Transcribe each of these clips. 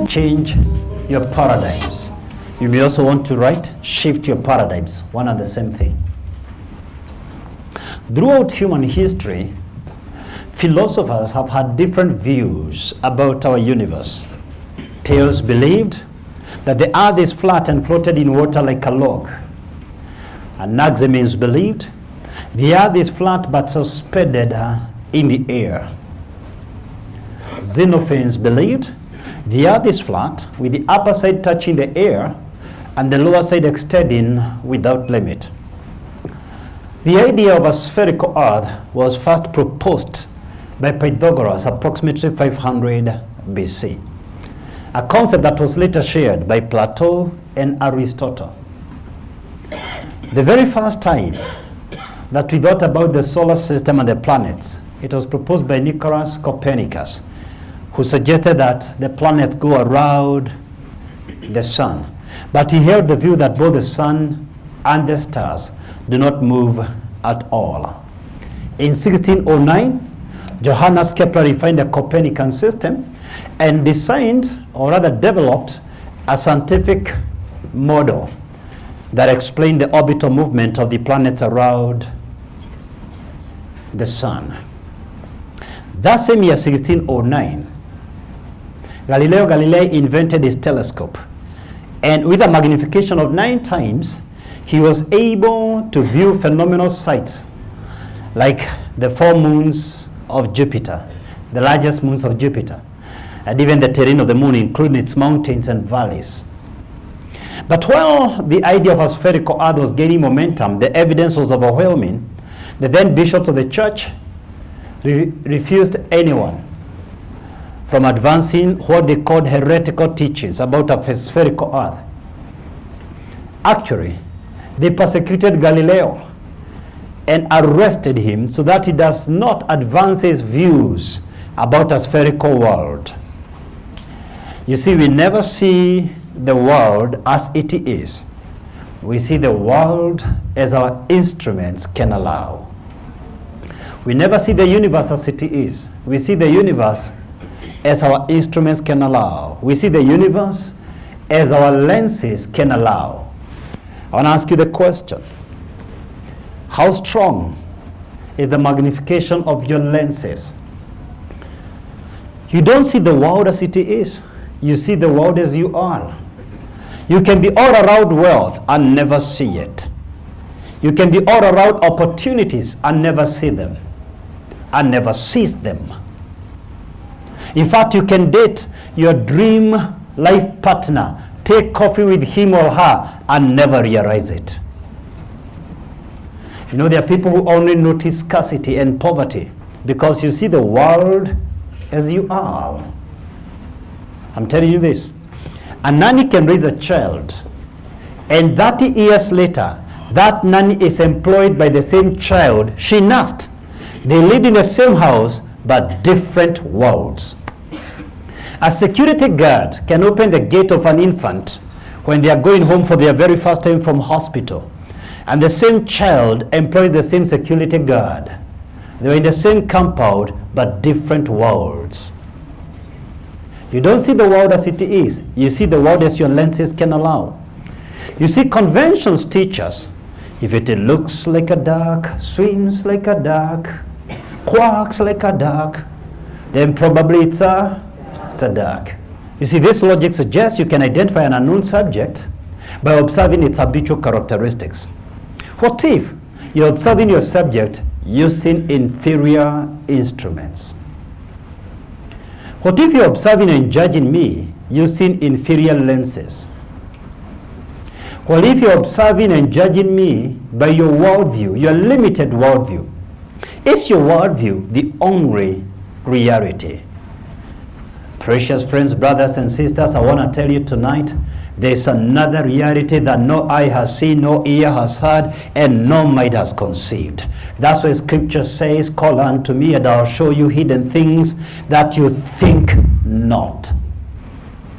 Change your paradigms. You may also want to write, shift your paradigms, one and the same thing. Throughout human history, philosophers have had different views about our universe. Thales believed that the earth is flat and floated in water like a log. Anaximenes believed the earth is flat but suspended in the air. Xenophanes believed the earth is flat with the upper side touching the air and the lower side extending without limit. The idea of a spherical earth was first proposed by Pythagoras approximately 500 BC, a concept that was later shared by Plato and Aristotle. The very first time that we thought about the solar system and the planets, it was proposed by Nicholas Copernicus, who suggested that the planets go around the sun. But he held the view that both the sun and the stars do not move at all. In 1609, Johannes Kepler refined the Copernican system and designed, or rather developed, a scientific model that explained the orbital movement of the planets around the sun. That same year, 1609, Galileo Galilei invented his telescope, and with a magnification of 9 times, he was able to view phenomenal sights like the 4 moons of Jupiter, the largest moons of Jupiter, and even the terrain of the moon, including its mountains and valleys. But while the idea of a spherical earth was gaining momentum, the evidence was overwhelming. The then bishops of the church refused anyone from advancing what they called heretical teachings about a spherical earth. Actually, they persecuted Galileo and arrested him so that he does not advance his views about a spherical world. You see, we never see the world as it is. We see the world as our instruments can allow. We never see the universe as it is. We see the universe as our instruments can allow. We see the universe as our lenses can allow. I want to ask you the question: how strong is the magnification of your lenses? You don't see the world as it is. You see the world as you are. You can be all around wealth and never see it. You can be all around opportunities and never see them, and never seize them. In fact, you can date your dream life partner, take coffee with him or her, and never realize it. You know, there are people who only notice scarcity and poverty because you see the world as you are. I'm telling you this. A nanny can raise a child, and 30 years later, that nanny is employed by the same child she nursed. They lived in the same house, but different worlds. A security guard can open the gate of an infant when they are going home for their very first time from hospital, and the same child employs the same security guard. They are in the same compound, but different worlds. You don't see the world as it is. You see the world as your lenses can allow. You see, conventions teach us, if it looks like a duck, swims like a duck, quacks like a duck, then probably it's a duck. You see, this logic suggests you can identify an unknown subject by observing its habitual characteristics. What if you're observing your subject using inferior instruments? What if you're observing and judging me using inferior lenses? What if you're observing and judging me by your worldview, your limited worldview? Is your worldview the only reality? Precious friends, brothers and sisters, I want to tell you tonight, there's another reality that no eye has seen, no ear has heard, and no mind has conceived. That's why Scripture says, call unto me and I'll show you hidden things that you think not.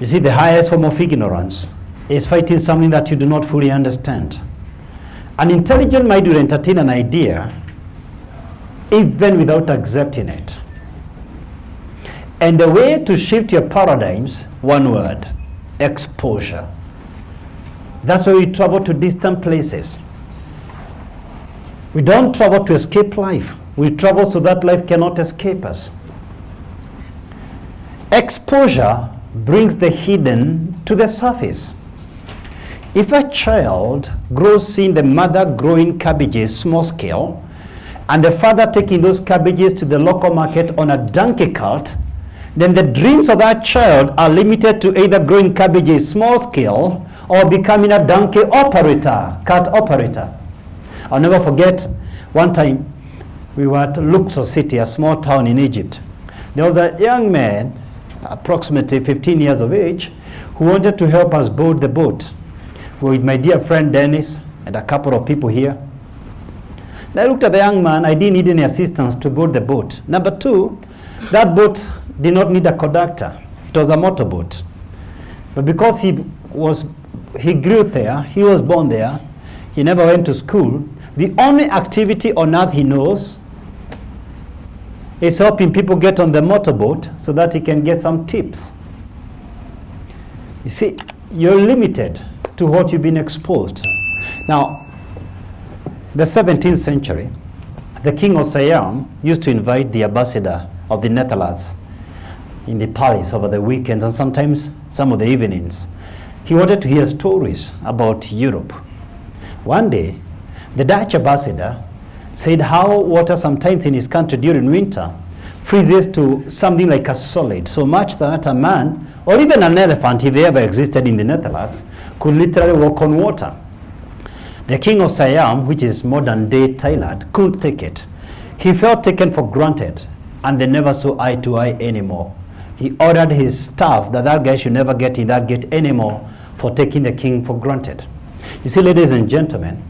You see, the highest form of ignorance is fighting something that you do not fully understand. An intelligent mind will entertain an idea even without accepting it. And the way to shift your paradigms, one word, exposure. That's why we travel to distant places. We don't travel to escape life. We travel so that life cannot escape us. Exposure brings the hidden to the surface. If a child grows seeing the mother growing cabbages small scale, and the father taking those cabbages to the local market on a donkey cart, then the dreams of that child are limited to either growing cabbages small scale or becoming a donkey operator, cart operator. I'll never forget one time we were at Luxor City, a small town in Egypt. There was a young man, approximately 15 years of age, who wanted to help us board the boat. With my dear friend Dennis and a couple of people here. And I looked at the young man. I didn't need any assistance to board the boat. Number two, that boat did not need a conductor. It was a motorboat. But because he grew there, he was born there, he never went to school, the only activity on earth he knows is helping people get on the motorboat so that he can get some tips. You see, you're limited to what you've been exposed. Now, the 17th century, the king of Siam used to invite the ambassador of the Netherlands in the palace over the weekends and sometimes some of the evenings. He wanted to hear stories about Europe. One day, the Dutch ambassador said how water sometimes in his country during winter freezes to something like a solid, so much that a man or even an elephant, if they ever existed in the Netherlands, could literally walk on water. The king of Siam, which is modern day Thailand, couldn't take it. He felt taken for granted, and they never saw eye to eye anymore. He ordered his staff that guy should never get in that gate anymore for taking the king for granted. You see, ladies and gentlemen,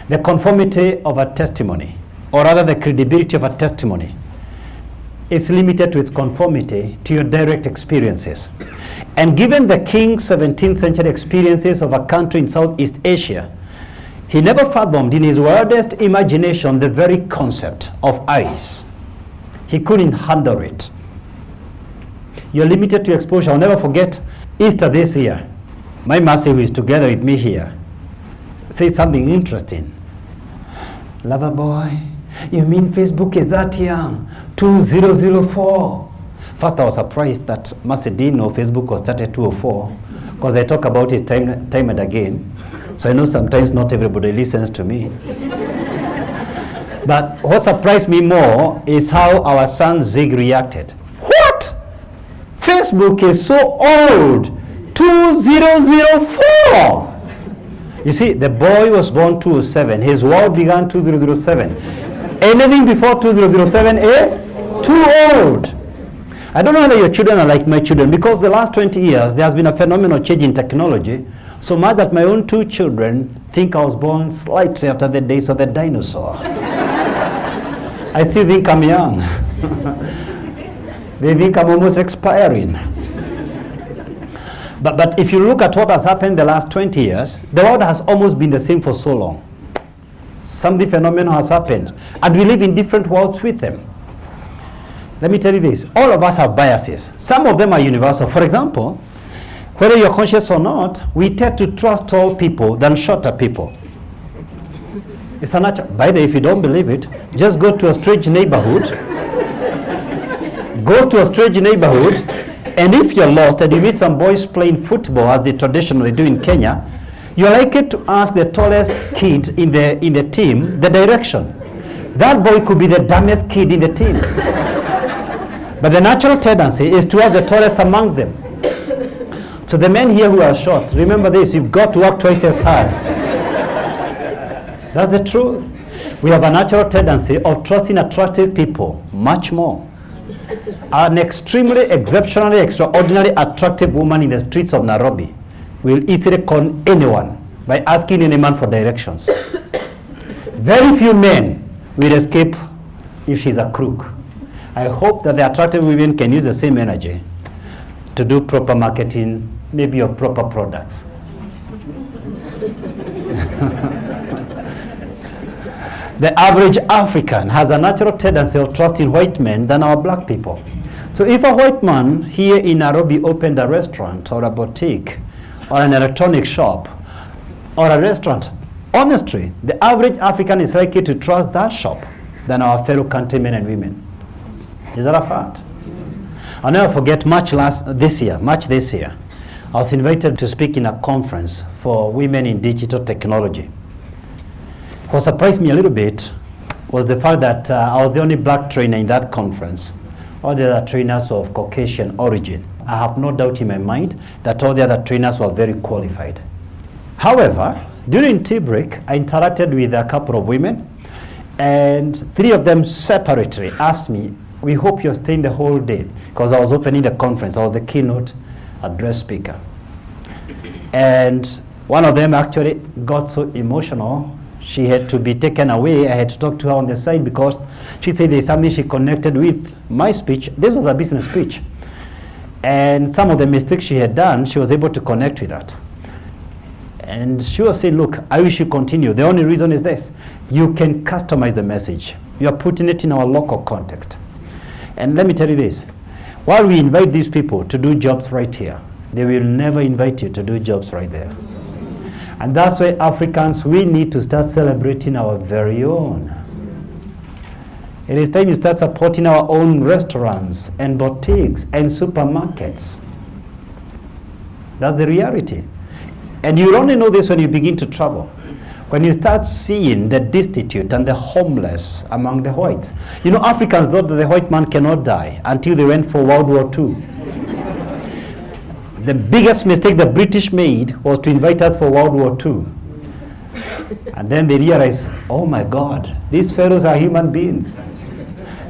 the conformity of a testimony, or rather the credibility of a testimony, is limited to its conformity to your direct experiences. And given the king's 17th century experiences of a country in Southeast Asia, he never fathomed in his wildest imagination the very concept of ice. He couldn't handle it. You're limited to exposure. I'll never forget Easter this year. My master, who is together with me here, said something interesting. Lover boy, you mean Facebook is that young? 2004. First, I was surprised that Mercy didn't know Facebook was started 2004, because I talk about it time and again. So I know sometimes not everybody listens to me. But what surprised me more is how our son Zig reacted. What? Facebook is so old. 2004. You see, the boy was born 2007. His world began 2007. Anything before 2007 is too old. I don't know whether your children are like my children, because the last 20 years there has been a phenomenal change in technology, so much that my own two children think I was born slightly after the days of the dinosaur. I still think I'm young. They think I'm almost expiring. But if you look at what has happened the last 20 years, the world has almost been the same for so long. Something phenomenal has happened, and we live in different worlds with them. Let me tell you this, all of us have biases. Some of them are universal. For example, whether you're conscious or not, we tend to trust tall people than shorter people. It's a natural. By the way, if you don't believe it, just go to a strange neighborhood. Go to a strange neighborhood, and if you're lost and you meet some boys playing football as they traditionally do in Kenya, you're likely to ask the tallest kid in the team the direction. That boy could be the dumbest kid in the team. But the natural tendency is to ask the tallest among them. So the men here who are short, remember this, you've got to work twice as hard. That's the truth. We have a natural tendency of trusting attractive people much more. An extremely, exceptionally, extraordinarily attractive woman in the streets of Nairobi will easily con anyone by asking any man for directions. Very few men will escape if she's a crook. I hope that the attractive women can use the same energy to do proper marketing, maybe of proper products. The average African has a natural tendency of trusting white men than our black people. So if a white man here in Nairobi opened a restaurant or a boutique or an electronic shop or a restaurant, honestly, the average African is likely to trust that shop than our fellow countrymen and women. Is that a fact? I'll never forget March this year, I was invited to speak in a conference for women in digital technology. What surprised me a little bit was the fact that I was the only black trainer in that conference. All the other trainers were of Caucasian origin. I have no doubt in my mind that all the other trainers were very qualified. However, during tea break, I interacted with a couple of women, and 3 of them separately asked me, "We hope you're staying the whole day," because I was opening the conference. I was the keynote address speaker. And one of them actually got so emotional, she had to be taken away. I had to talk to her on the side because she said there's something she connected with my speech. This was a business speech. And some of the mistakes she had done, she was able to connect with that. And she was saying, "Look, I wish you continue. The only reason is this. You can customize the message. You are putting it in our local context." And let me tell you this. While we invite these people to do jobs right here, they will never invite you to do jobs right there. And that's why Africans, we need to start celebrating our very own. It is time you start supporting our own restaurants and boutiques and supermarkets. That's the reality. And you'll only know this when you begin to travel. When you start seeing the destitute and the homeless among the whites. You know, Africans thought that the white man cannot die until they went for World War II. The biggest mistake the British made was to invite us for World War II. And then they realized, oh my God, these fellows are human beings.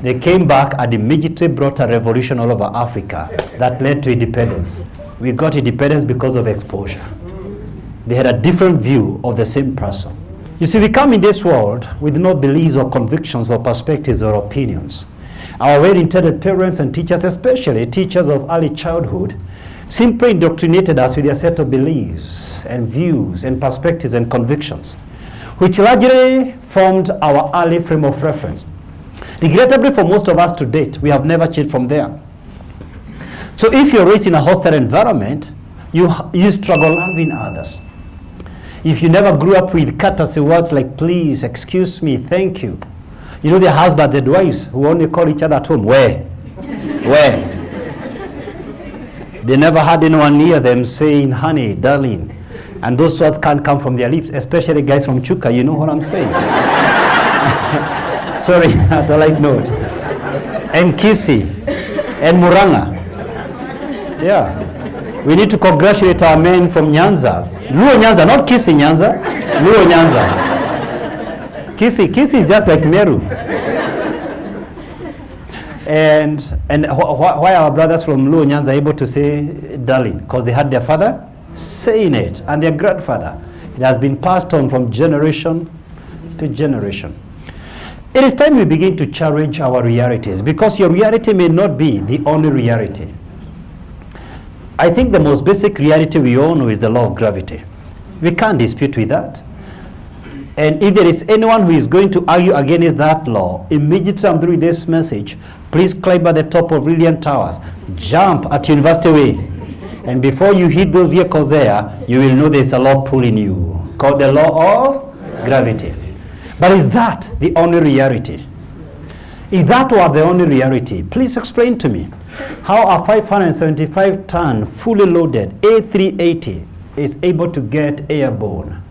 They came back and immediately brought a revolution all over Africa that led to independence. We got independence because of exposure. They had a different view of the same person. You see, we come in this world with no beliefs or convictions or perspectives or opinions. Our well-intended parents and teachers, especially teachers of early childhood, simply indoctrinated us with a set of beliefs and views and perspectives and convictions, which largely formed our early frame of reference. Regrettably, for most of us to date, we have never changed from there. So if you're raised in a hostile environment, you struggle loving others. If you never grew up with courtesy words like please, excuse me, thank you. You know, the husbands and wives who only call each other at home, where? They never had anyone near them saying, honey, darling. And those words can't come from their lips, especially guys from Chuka, you know what I'm saying? Sorry, at a light note. And Kisi, and Muranga. Yeah. We need to congratulate our men from Nyanza. Luo Nyanza, not Kisi Nyanza. Luo Nyanza. Kisi is just like Meru. And why our brothers from Luo Nyanza are able to say darling? Because they had their father saying it and their grandfather. It has been passed on from generation to generation. It is time we begin to challenge our realities, because your reality may not be the only reality. I think the most basic reality we all know is the law of gravity. We can't dispute with that. And if there is anyone who is going to argue against that law, immediately I'm through this message, please climb at the top of Brilliant Towers, jump at University Way, and before you hit those vehicles there, you will know there's a law pulling you, called the law of gravity. But is that the only reality? If that were the only reality, please explain to me how a 575-ton, fully loaded A380 is able to get airborne.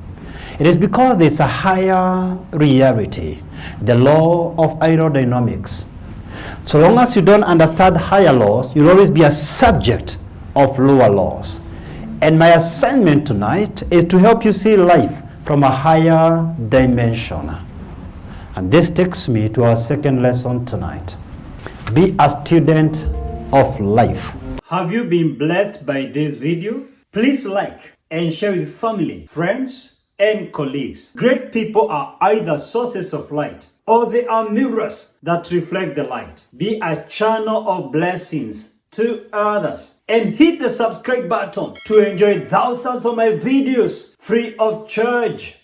It is because there's a higher reality, the law of aerodynamics. So long as you don't understand higher laws, you'll always be a subject of lower laws. And my assignment tonight is to help you see life from a higher dimension. And this takes me to our second lesson tonight. Be a student of life. Have you been blessed by this video? Please like and share with family, friends, and colleagues. Great people are either sources of light or they are mirrors that reflect the light. Be a channel of blessings to others. And hit the subscribe button to enjoy thousands of my videos free of charge.